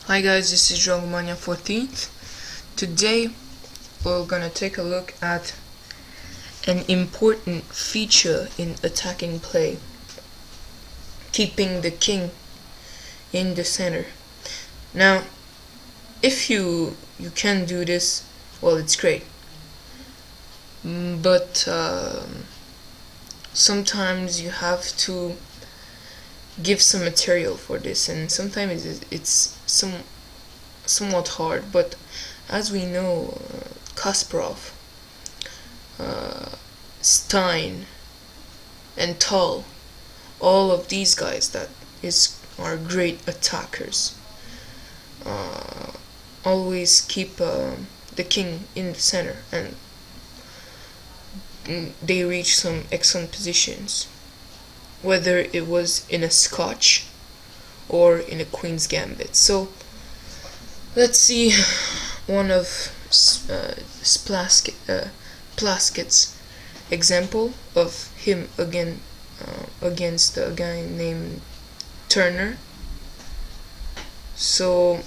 Hi guys, this is Dragomania 14th. Today we're gonna take a look at an important feature in attacking play, keeping the king in the center. Now, if you can do this, well, it's great. But sometimes you have to give some material for this, and sometimes it's somewhat hard. But as we know, Kasparov, Stein, and Tal, all of these guys are great attackers, always keep the king in the center, and they reach some excellent positions, whether it was in a Scotch or in a Queen's Gambit. So let's see one of Plaskett's example of him against a guy named Turner. So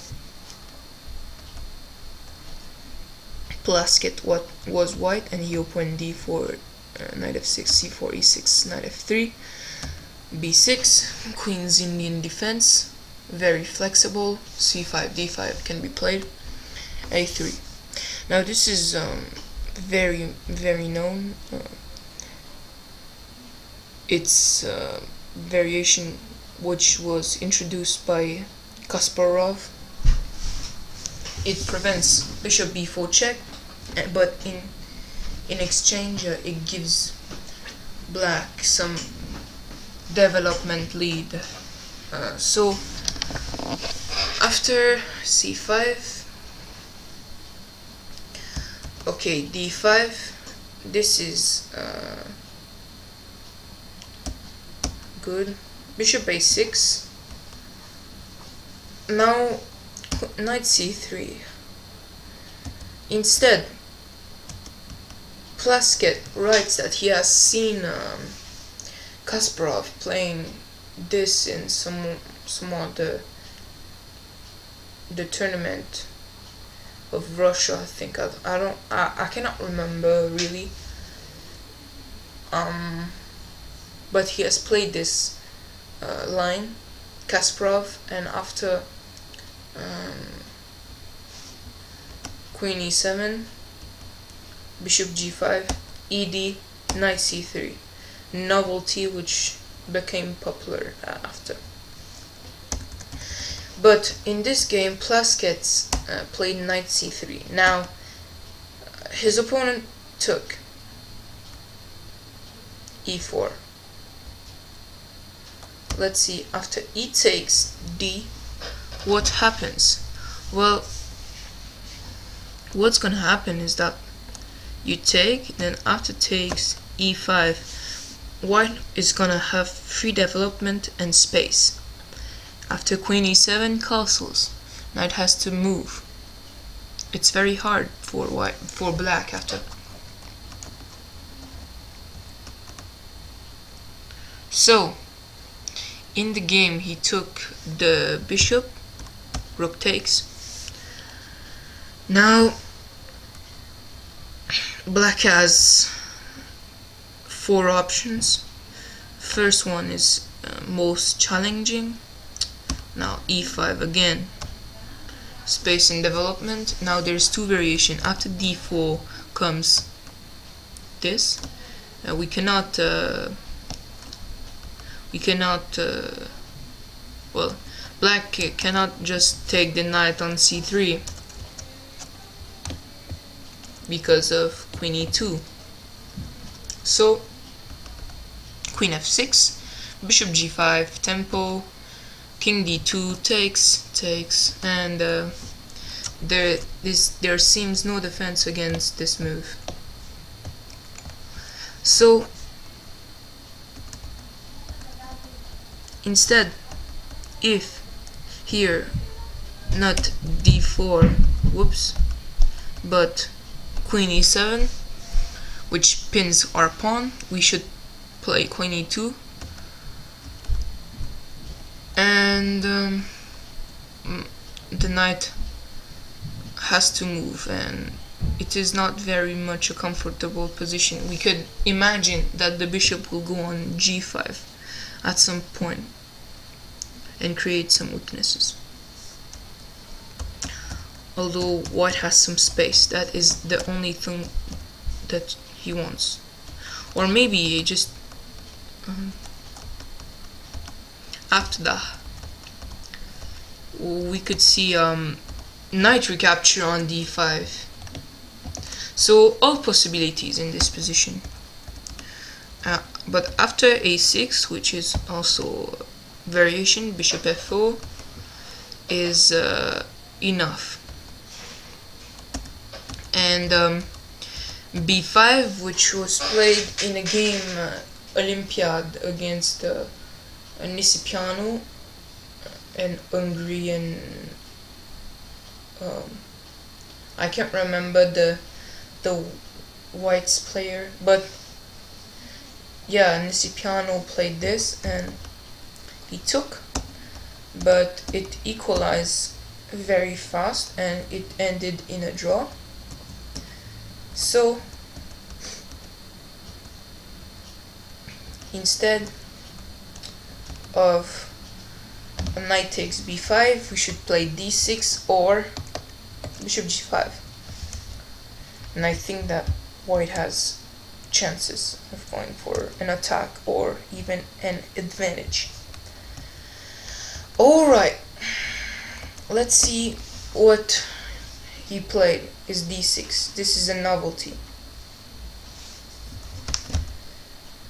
Plaskett was white, and he opened d4, knight f6, c4, e6, knight f3, b6, Queen's Indian defense, very flexible. c5, d5 can be played, a3. Now this is very known. It's a variation which was introduced by Kasparov. It prevents bishop b4 check, but in exchange it gives black some development lead. So after c5, okay, d5, this is good. Bishop a6. Now knight c3. Instead, Plaskett writes that he has seen Kasparov playing this in some of the tournament of Russia, I think. I cannot remember really. But he has played this line, Kasparov, and after Queen e7, Bishop g5, ed, Knight c3, novelty which became popular after. But in this game, Plaskett played Knight c3. Now his opponent took e4. Let's see, after e takes d, what happens? Well, what's gonna happen is that you take, then after takes e5, white is gonna have free development and space. After Queen e7, castles, knight has to move. It's very hard for black after. So in the game he took the bishop, rook takes. Now black has 4 options. First one is most challenging. Now e5 again, space and development. Now there's 2 variations. After d4 comes this. We cannot well, black cannot just take the knight on c3 because of Queen e2. So Queen f6, Bishop g5, tempo, King d2 takes, and there seems no defense against this move. So instead, if here not d4, whoops, but Queen e7, which pins our pawn, we should play Queen e2, and the knight has to move, and it is not very much a comfortable position. We could imagine that the bishop will go on g5 at some point and create some weaknesses. Although white has some space, that is the only thing that he wants. Or maybe just after that we could see knight recapture on d5. So all possibilities in this position. But after a6, which is also variation, bishop f4 is enough. And b5, which was played in a game Olympiad against Nisipiano, an Hungarian, I can't remember the whites player, but yeah, Nisipiano played this and he took, but it equalized very fast and it ended in a draw. So instead of knight takes b5, we should play d6 or bishop g5. And I think that white has chances of going for an attack or even an advantage. Alright, let's see what he played. Is d6. This is a novelty.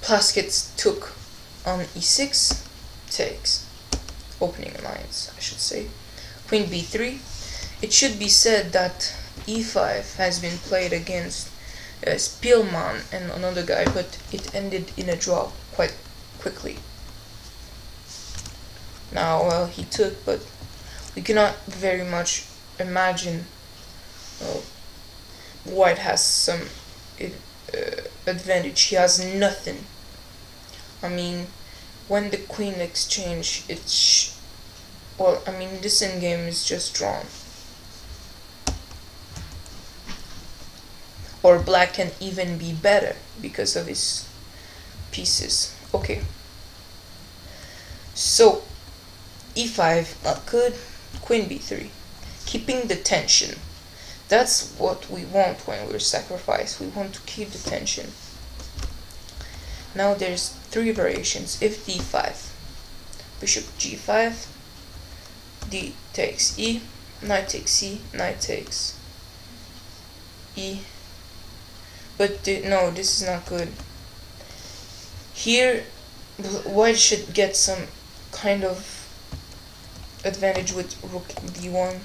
Plaskett took on e6, takes, opening alliance, I should say. Queen b3. It should be said that e5 has been played against Spielmann and another guy, but it ended in a draw quite quickly. Now, well, he took, but we cannot very much imagine white has some advantage. He has nothing. I mean, when the queen exchange, it's well, I mean, this endgame is just drawn. Or black can even be better because of his pieces. Okay. So e5, not good. Queen b3, keeping the tension. That's what we want when we're sacrificed. We want to keep the tension. Now there's three variations. If d5, bishop g5, d takes e, knight takes c, knight takes e. But no, this is not good. Here, white should get some kind of advantage with rook d1.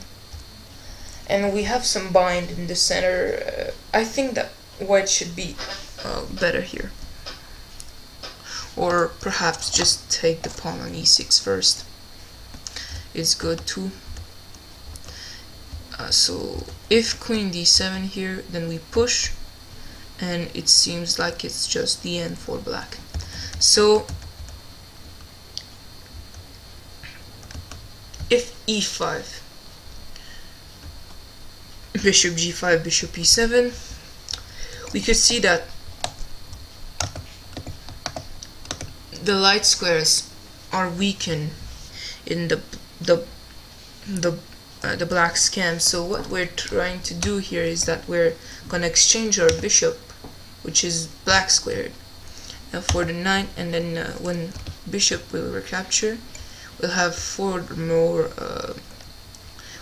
And we have some bind in the center. I think that white should be better here. Or perhaps just take the pawn on e6 first. It's good too. So if queen d7 here, then we push. And it seems like it's just the end for black. So if e5, bishop g5, bishop e7, we could see that the light squares are weakened in the black scam. So what we're trying to do here is that we're gonna exchange our bishop, which is black squared, for the knight, and then when bishop will recapture, we'll have four more.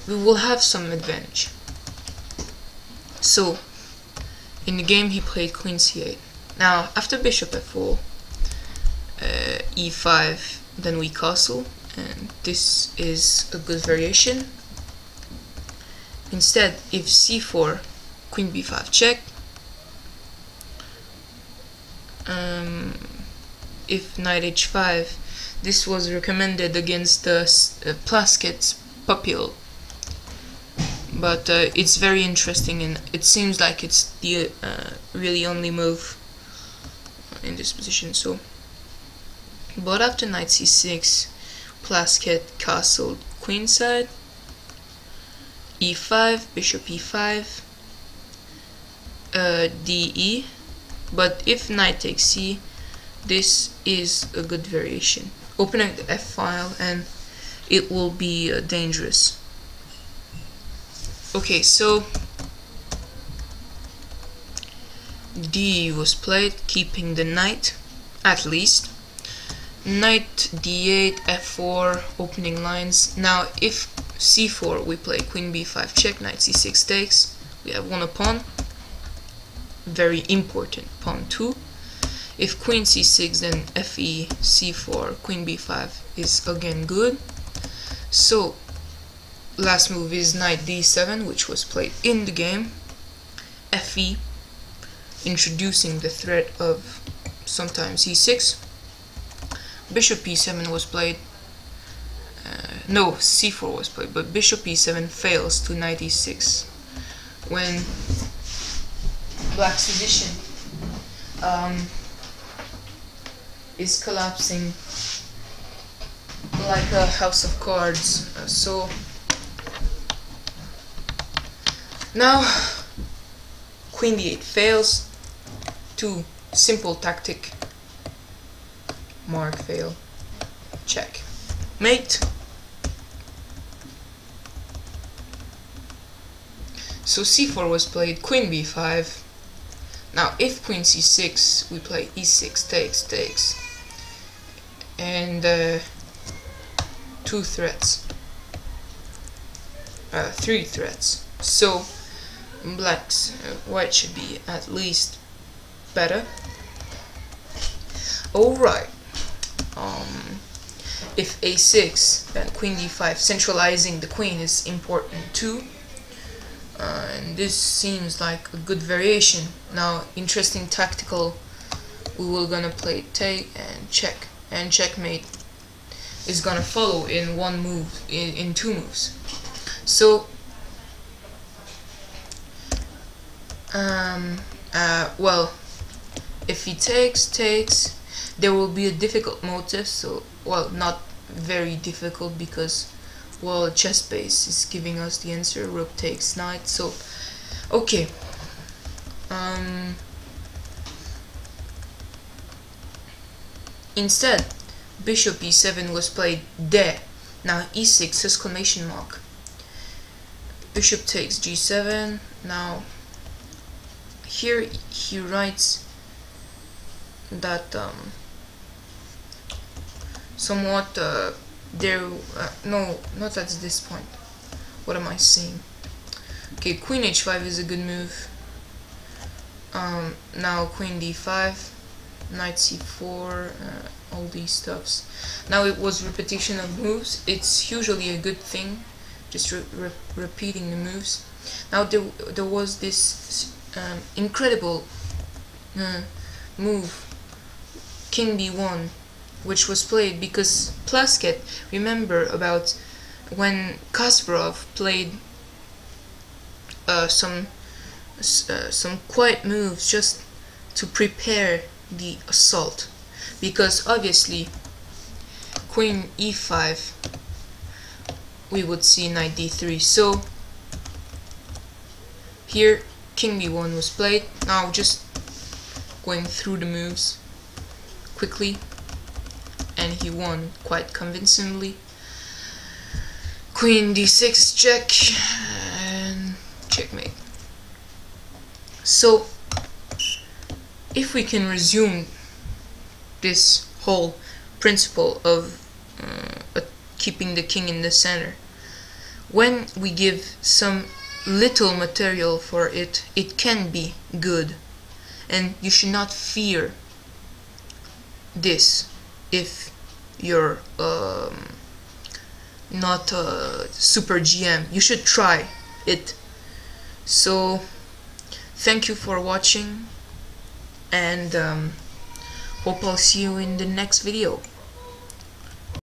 We will have some advantage. So in the game he played queen c8. Now after bishop f4, e5, then we castle, and this is a good variation. Instead, if c4, queen b5 check. If knight h5, this was recommended against the Plaskett's Pupil, but it's very interesting, and it seems like it's the really only move in this position. So, but after knight c6, Plaskett castled queenside, e5, bishop e5, de, but if knight takes c, this is a good variation. Opening the f file and it will be dangerous. Okay, so d was played, keeping the knight at least. Knight d8, f4, opening lines. Now if c4, we play queen b5 check, knight c6 takes. We have won a pawn, very important, pawn 2. If queen c6, then fe, c4, queen b5 is again good. So last move is knight d7, which was played in the game. Fe, introducing the threat of sometimes e6. Bishop e7 was played. No, c4 was played, but bishop e7 fails to knight e6 when black's position is collapsing like a house of cards. So now queen d8 fails to simple tactic. Mark fail, check, mate. So c4 was played, queen b5. Now if queen c6, we play e6 takes, and 2 threats, 3 threats. So black's white should be at least better. Alright. If a6, then queen d5, centralizing the queen is important too. And this seems like a good variation. Now, interesting tactical, we will gonna play take and check, and checkmate is gonna follow in one move, in 2 moves. So, well, if he takes, there will be a difficult motive. So, well, not very difficult because, well, chess base is giving us the answer. Rook takes knight. So, okay. Instead, bishop e7 was played there. Now e6 exclamation mark. Bishop takes g7. Now here he writes that somewhat no, not at this point. What am I saying? Okay, queen h5 is a good move. Now queen d5, knight c4, all these stuffs. Now it was repetition of moves. It's usually a good thing, just repeating the moves. Now there was this incredible move, king b1, which was played because Plaskett, remember about when Kasparov played some quiet moves just to prepare the assault, because obviously queen e5 we would see knight d3. So here king b1 was played. Now just going through the moves quickly, and he won quite convincingly. Queen d6 check and checkmate. So if we can resume this whole principle of keeping the king in the center, when we give some little material for it, it can be good, and you should not fear this if you're not a super GM. You should try it. So thank you for watching, and hope I'll see you in the next video.